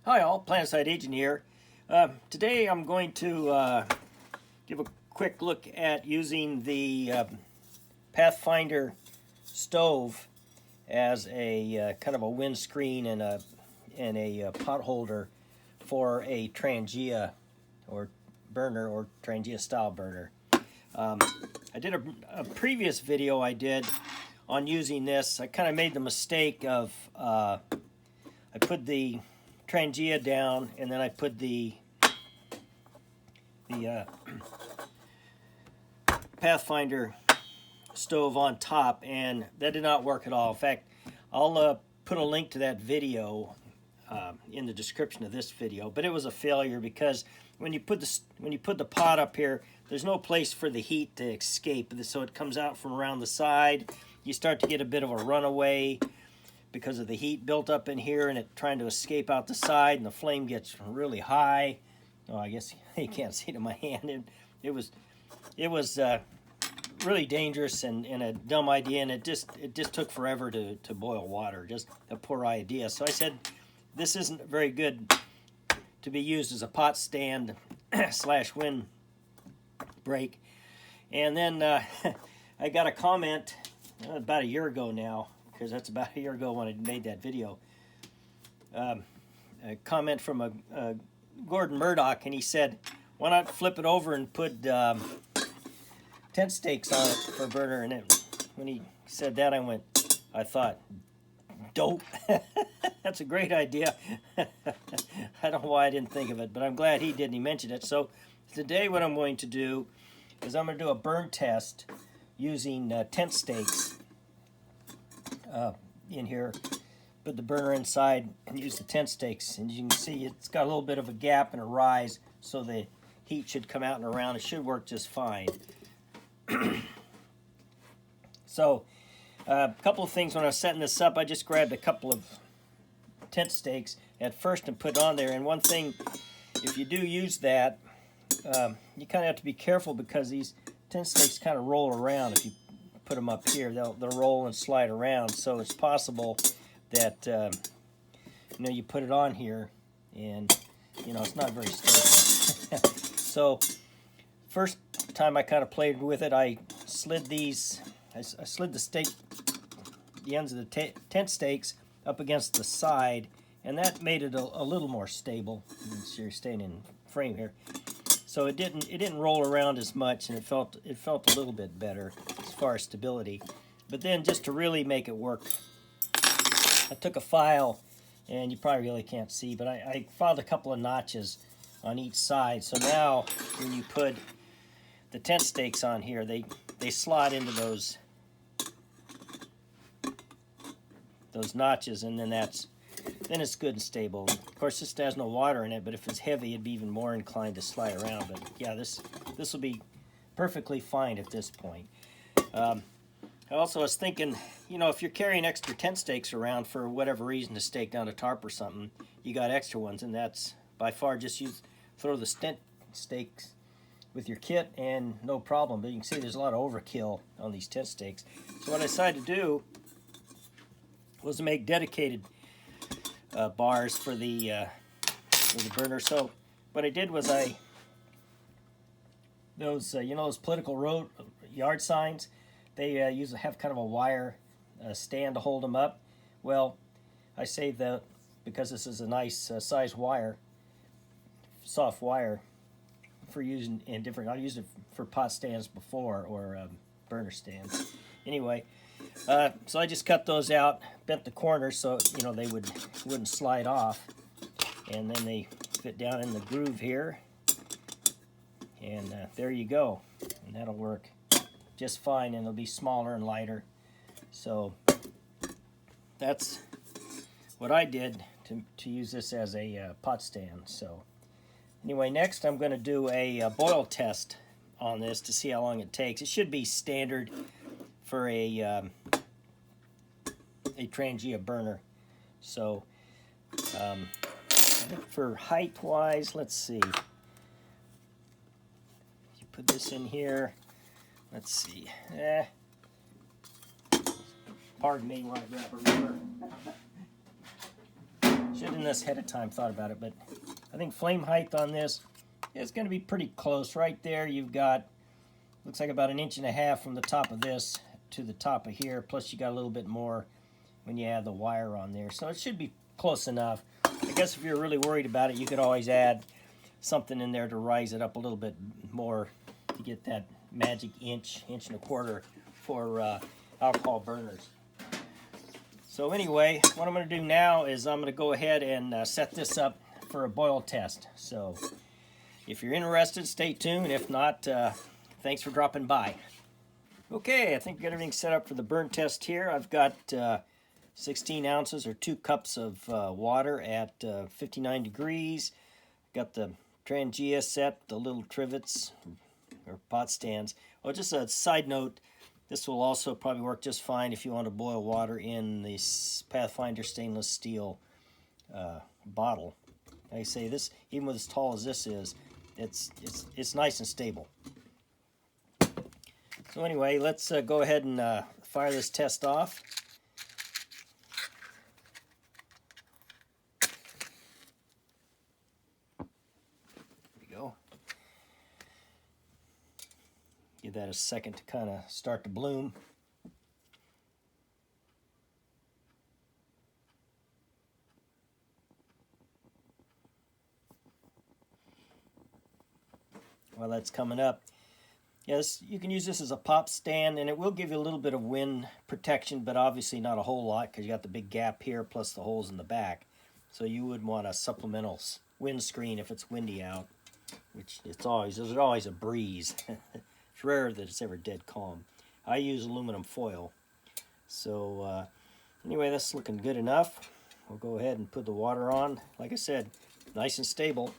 Hi all, Planetside Agent here. Today I'm going to give a quick look at using the Pathfinder stove as a kind of a windscreen and a pot holder for a Trangia or burner or Trangia style burner. I did a previous video I did on using this. I kind of made the mistake of I put the Trangia down, and then I put the Pathfinder stove on top, and that did not work at all. In fact, I'll put a link to that video in the description of this video. But it was a failure because when you put the pot up here, there's no place for the heat to escape, so it comes out from around the side. You start to get a bit of a runaway because of the heat built up in here and it trying to escape out the side, and the flame gets really high. Oh, I guess you can't see it in my hand. It was really dangerous and a dumb idea, and it just took forever to boil water. Just a poor idea. So I said, this isn't very good to be used as a pot stand slash wind break. And then I got a comment about a year ago now, because that's about a year ago when I made that video. A comment from a Gordon Murdoch, and he said, why not flip it over and put tent stakes on it for a burner? And when he said that, I thought, dope. That's a great idea. I don't know why I didn't think of it, but I'm glad he did and he mentioned it. So today what I'm going to do is I'm going to do a burn test using tent stakes in here. Put the burner inside and use the tent stakes, and you can see it's got a little bit of a gap and a rise, so the heat should come out and around. It should work just fine. So a couple of things when I was setting this up, I just grabbed a couple of tent stakes at first and put on there. And one thing, if you do use that, you kind of have to be careful because these tent stakes kind of roll around. If you put them up here, they'll roll and slide around. So it's possible that you put it on here and it's not very stable. So first time I kind of played with it, I slid these. I slid the ends of the tent stakes up against the side, and that made it a little more stable. You're staying in frame here, so it didn't roll around as much, and it felt a little bit better as far as stability. But then, just to really make it work, I took a file, and you probably really can't see, but I filed a couple of notches on each side. So now, when you put the tent stakes on here, they slot into those notches, and then it's good and stable. Of course, this has no water in it, but if it's heavy, it'd be even more inclined to slide around. But yeah, this will be perfectly fine at this point. I also was thinking, if you're carrying extra tent stakes around for whatever reason to stake down a tarp or something, you got extra ones, and that's by far just throw the tent stakes with your kit and no problem. But you can see there's a lot of overkill on these tent stakes. So what I decided to do was to make dedicated bars for the burner. So what I did was those political road yard signs, they usually have kind of a wire stand to hold them up. Well, I saved that because this is a nice size wire, soft wire, for using in different. I used it for pot stands before, or burner stands. Anyway, so I just cut those out, bent the corners so they wouldn't slide off, and then they fit down in the groove here, and there you go, and that'll work just fine, and it'll be smaller and lighter. So that's what I did to use this as a pot stand. So anyway, next I'm going to do a boil test on this to see how long it takes. It should be standard for a Trangia burner. So I think for height wise, let's see. You put this in here. Let's see. Pardon me while I grab a ruler. should have this ahead of time thought about it, but I think flame height on this is going to be pretty close. Right there you've got, looks like about 1.5 inches from the top of this to the top of here, plus you got a little bit more when you add the wire on there. So it should be close enough. I guess if you're really worried about it, you could always add something in there to rise it up a little bit more to get that magic inch, 1.25 inches for alcohol burners. So anyway, what I'm going to do now is I'm going to go ahead and set this up for a boil test. So if you're interested, stay tuned. If not, thanks for dropping by. Okay, I think we got everything set up for the burn test here. I've got 16 ounces or 2 cups of water at 59 degrees. Got the Trangia set, the little trivets or pot stands. Oh, just a side note, this will also probably work just fine if you want to boil water in the Pathfinder stainless steel bottle. Like I say, this, even with as tall as this is, it's nice and stable. So anyway, let's go ahead and fire this test off. Give that a second to kind of start to bloom. While that's coming up, yes, you can use this as a pop stand, and it will give you a little bit of wind protection, but obviously not a whole lot because you got the big gap here plus the holes in the back. So you would want a supplemental wind screen if it's windy out, which there's always a breeze. It's rare that it's ever dead calm. I use aluminum foil. So anyway, that's looking good enough. We'll go ahead and put the water on. Like I said, nice and stable.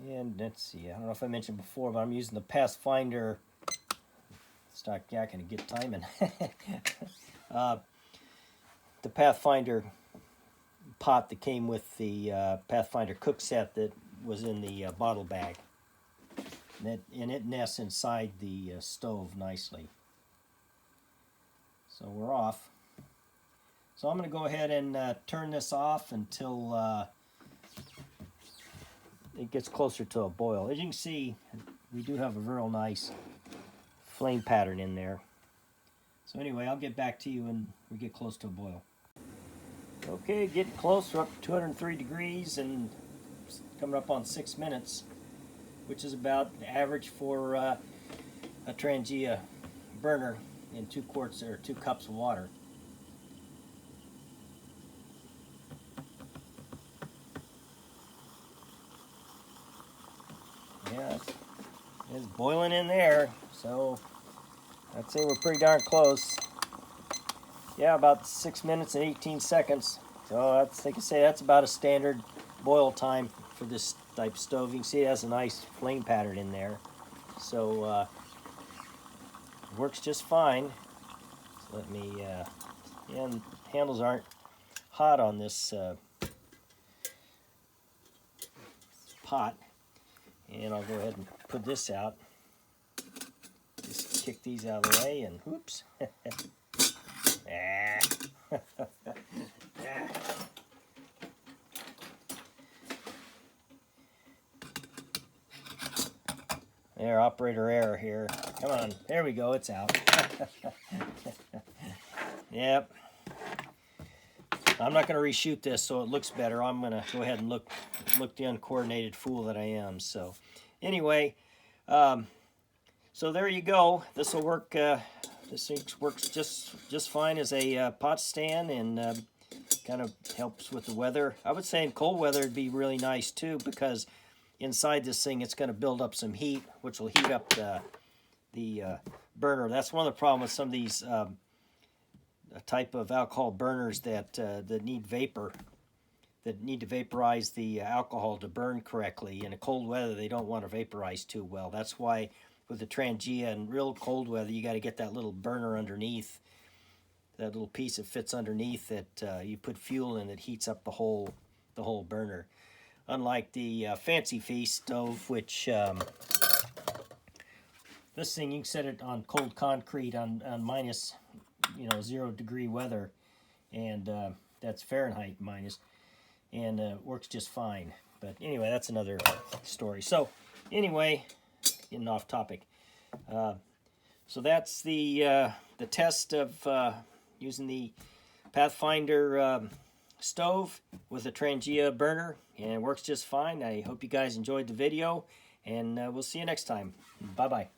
And let's see, I don't know if I mentioned before, but I'm using the Pathfinder stock yakking to get timing. The Pathfinder pot that came with the Pathfinder cook set that was in the bottle bag. And it nests inside the stove nicely. So we're off. So I'm going to go ahead and turn this off until it gets closer to a boil. As you can see, we do have a real nice flame pattern in there. So anyway, I'll get back to you when we get close to a boil. Okay, getting close. We're up to 203 degrees and coming up on 6 minutes, which is about average for a Trangia burner in 2 quarts or 2 cups of water. Yeah, it's boiling in there, so I'd say we're pretty darn close. Yeah, about 6 minutes and 18 seconds. So that's, like I say, that's about a standard boil time for this type of stove. You can see it has a nice flame pattern in there. So it works just fine. So let me, and handles aren't hot on this pot. And I'll go ahead and put this out. Just kick these out of the way and whoops. There, operator error here. Come on, there we go, it's out. Yep. I'm not going to reshoot this so it looks better. I'm going to go ahead and look the uncoordinated fool that I am. So anyway, so there you go. This will work. This thing works just fine as a pot stand, and kind of helps with the weather. I would say in cold weather it'd be really nice too, because inside this thing it's going to build up some heat, which will heat up the burner. That's one of the problems with some of these a type of alcohol burners that need vapor, that need to vaporize the alcohol to burn correctly. In a cold weather, they don't want to vaporize too well. That's why with the Trangia in real cold weather, you got to get that little burner underneath, that little piece that fits underneath that you put fuel in that heats up the whole burner. Unlike the Fancy Feast stove, which this thing you can set it on cold concrete on minus 0 degree weather, and That's Fahrenheit minus, and works just fine. But anyway, that's another story. So anyway, getting off topic. So that's the test of using the Pathfinder stove with a Trangia burner, and it works just fine. I hope you guys enjoyed the video, and we'll see you next time. Bye-bye.